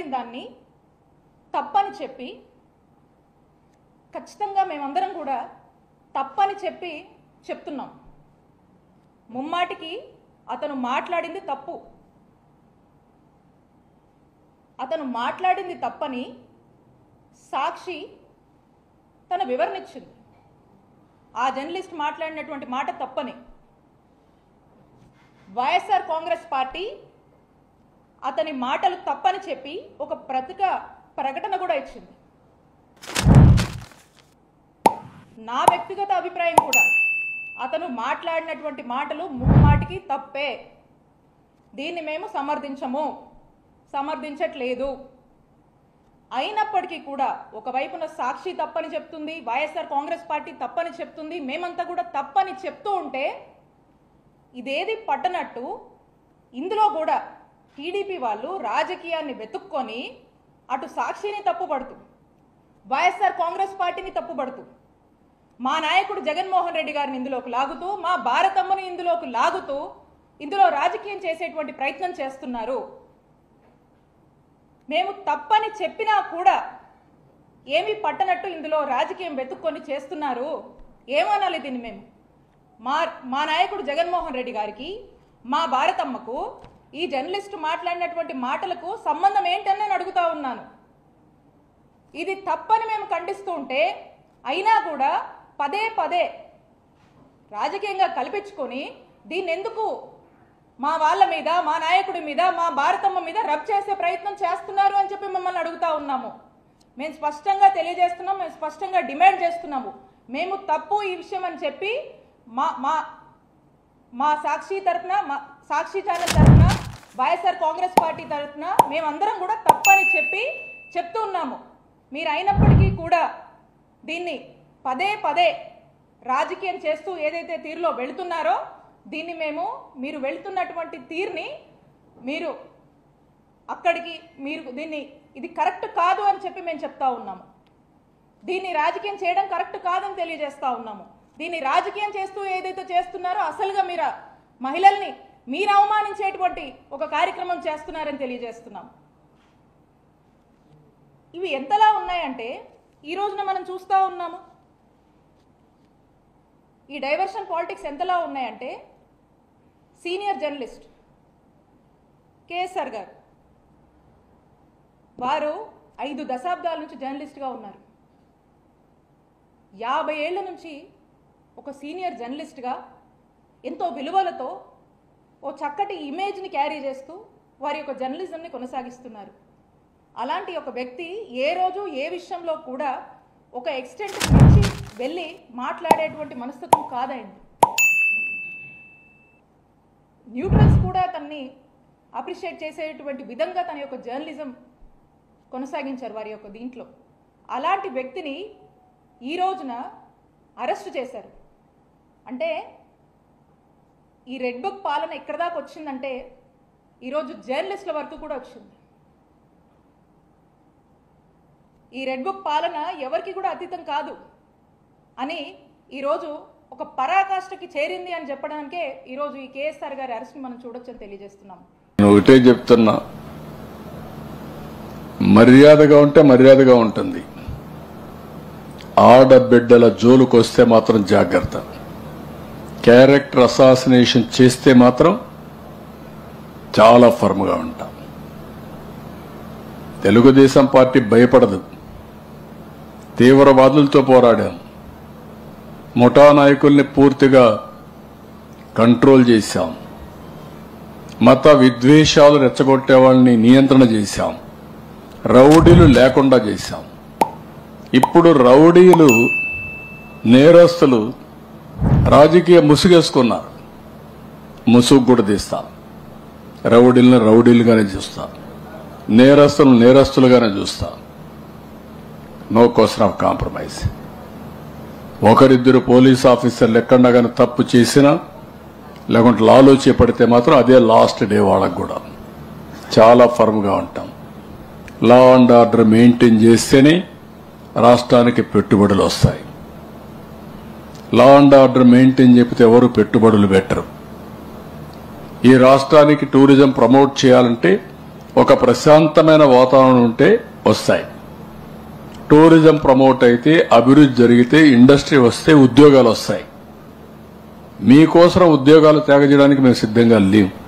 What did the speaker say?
మాట్లాడిన దాన్ని తప్పని చెప్పి ఖచ్చితంగా మేమందరం కూడా తప్పని చెప్పి చెప్తున్నాం. ముమ్మాటికి అతను మాట్లాడింది తప్పు, అతను మాట్లాడింది తప్పని సాక్షి తన వివరణ ఇచ్చింది. ఆ జర్నలిస్ట్ మాట్లాడినటువంటి మాట తప్పని వైఎస్ఆర్ కాంగ్రెస్ పార్టీ అతని మాటలు తప్పని చెప్పి ఒక ప్రకటన కూడా ఇచ్చింది. నా వ్యక్తిగత అభిప్రాయం కూడా అతను మాట్లాడినటువంటి మాటలు ముమ్మాటికి తప్పే. దీన్ని మేము సమర్థించట్లేదు. అయినప్పటికీ కూడా ఒకవైపున సాక్షి తప్పని చెప్తుంది, వైఎస్ఆర్ కాంగ్రెస్ పార్టీ తప్పని చెప్తుంది, మేమంతా కూడా తప్పని చెప్తూ ఉంటే ఇదేది పట్టనట్టు ఇందులో కూడా టీడీపీ వాళ్ళు రాజకీయాన్ని వెతుక్కొని అటు సాక్షిని తప్పుపడుతూ వైఎస్ఆర్ కాంగ్రెస్ పార్టీని తప్పుపడుతూ మా నాయకుడు జగన్మోహన్ రెడ్డి గారిని ఇందులోకి లాగుతూ మా భారతమ్మని ఇందులోకి లాగుతూ ఇందులో రాజకీయం చేసేటువంటి ప్రయత్నం చేస్తున్నారు. మేము తప్పని చెప్పినా కూడా ఏమీ పట్టనట్టు ఇందులో రాజకీయం వెతుక్కొని చేస్తున్నారు. ఏమనాలి దీన్ని? మేము మా నాయకుడు జగన్మోహన్ రెడ్డి గారికి మా భారతమ్మకు ఈ జర్నలిస్టు మాట్లాడినటువంటి మాటలకు సంబంధం ఏంటని నేను అడుగుతా ఉన్నాను. ఇది తప్పని మేము ఖండిస్తూ ఉంటే అయినా కూడా పదే పదే రాజకీయంగా కల్పించుకొని దీన్ని ఎందుకు మా వాళ్ళ మీద, మా నాయకుడి మీద, మా భారతమ్మ మీద రబ్ చేసే ప్రయత్నం చేస్తున్నారు అని చెప్పి మిమ్మల్ని అడుగుతా ఉన్నాము. మేము స్పష్టంగా తెలియజేస్తున్నాం, మేము స్పష్టంగా డిమాండ్ చేస్తున్నాము. మేము తప్పు ఈ విషయం అని చెప్పి మా సాక్షి తరఫున, మా సాక్షి ఛానల్ తరఫున, వైఎస్ఆర్ కాంగ్రెస్ పార్టీ తరఫున మేమందరం కూడా తప్పని చెప్పి చెప్తూ ఉన్నాము. మీరు అయినప్పటికీ కూడా దీన్ని పదే పదే రాజకీయం చేస్తూ ఏదైతే తీరులో వెళుతున్నారో దీన్ని మీరు వెళుతున్నటువంటి తీరుని దీన్ని ఇది కరెక్ట్ కాదు అని చెప్పి మేము చెప్తా ఉన్నాము. దీన్ని రాజకీయం చేయడం కరెక్ట్ కాదని తెలియజేస్తా ఉన్నాము. దీన్ని రాజకీయం చేస్తూ ఏదైతే చేస్తున్నారో అసలుగా మహిళల్ని మీరు అవమానించేటువంటి ఒక కార్యక్రమం చేస్తున్నారని తెలియజేస్తున్నాం. ఇవి ఎంతలా ఉన్నాయంటే ఈ రోజున మనం చూస్తూ ఉన్నాము. ఈ డైవర్షన్ పాలిటిక్స్ ఎంతలా ఉన్నాయంటే సీనియర్ జర్నలిస్ట్ కేఎస్ఆర్ గారు వారు 5 దశాబ్దాల నుంచి జర్నలిస్ట్గా ఉన్నారు. 50 ఏళ్ల నుంచి ఒక సీనియర్ జర్నలిస్ట్గా ఎంతో విలువలతో ఓ చక్కటి ఇమేజ్ని క్యారీ చేస్తూ వారి యొక్క జర్నలిజంని కొనసాగిస్తున్నారు. అలాంటి ఒక వ్యక్తి ఏ రోజు ఏ విషయంలో కూడా ఒక ఎక్స్టెంట్ నుంచి వెళ్ళి మాట్లాడేటువంటి మనస్తత్వం కాదైంది. న్యూట్రల్స్ కూడా తనని అప్రిషియేట్ చేసేటువంటి విధంగా తన యొక్క జర్నలిజం కొనసాగించారు వారి యొక్క దీంట్లో. అలాంటి వ్యక్తిని ఈ రోజున అరెస్ట్ చేశారు. అంటే ఈ రెడ్ బుక్ పాలన ఎక్కడ దాకా వచ్చిందంటే ఈరోజు జర్నలిస్టుల వరకు కూడా వచ్చింది. ఈ రెడ్ బుక్ పాలన ఎవరికి కూడా అతీతం కాదు అని ఈరోజు ఒక పరాకాష్ఠకి చేరింది అని చెప్పడానికే ఈరోజు ఈ కేఎస్ఆర్ గారి అరెస్ట్ని మనం చూడొచ్చని తెలియజేస్తున్నాం. ఒకటే చెప్తున్నా, మర్యాదగా ఉంటే మర్యాదగా ఉంటుంది. ఆడబిడ్డల జోలుకు వస్తే మాత్రం జాగ్రత్త. క్యారెక్టర్ అసాసినేషన్ చేస్తే మాత్రం చాలా ఫర్మ్గా ఉంటాం. తెలుగుదేశం పార్టీ భయపడదు. తీవ్రవాదులతో పోరాడాం. ముఠా నాయకుల్ని పూర్తిగా కంట్రోల్ చేశాం. మత విద్వేషాలు రెచ్చగొట్టే వాళ్ళని నియంత్రణ చేశాం. రౌడీలు లేకుండా చేశాం. ఇప్పుడు రౌడీలు, నేరస్తులు రాజకీయ ముసుగేసుకున్నారు. ముసుగు కూడా తీస్తాం. రౌడీలను రౌడీలుగానే చూస్తాం. నేరస్తులను నేరస్తులుగానే చూస్తాం. No question of compromise. ఒకరిద్దరు పోలీస్ ఆఫీసర్లు ఎక్కడా కానీ తప్పు చేసినా లేకుంటే లాలో చేపడితే మాత్రం అదే లాస్ట్ డే వాళ్ళకు కూడా చాలా ఫర్మ్గా ఉంటాం. లా అండ్ ఆర్డర్ మెయింటైన్ చేస్తేనే రాష్ట్రానికి పెట్టుబడులు వస్తాయి. లా అండ్ ఆర్డర్ మెయింటైన్ చెప్తే ఎవరు పెట్టుబడులు పెట్టరు. ఈ రాష్ట్రానికి టూరిజం ప్రమోట్ చేయాలంటే ఒక ప్రశాంతమైన వాతావరణం ఉంటే వస్తాయి. టూరిజం ప్రమోట్ అయితే, అభివృద్ధి జరిగితే, ఇండస్ట్రీ వస్తే ఉద్యోగాలు వస్తాయి. మీకోసం ఉద్యోగాలు త్యాగ చేయడానికి మేము సిద్ధంగా లేవు.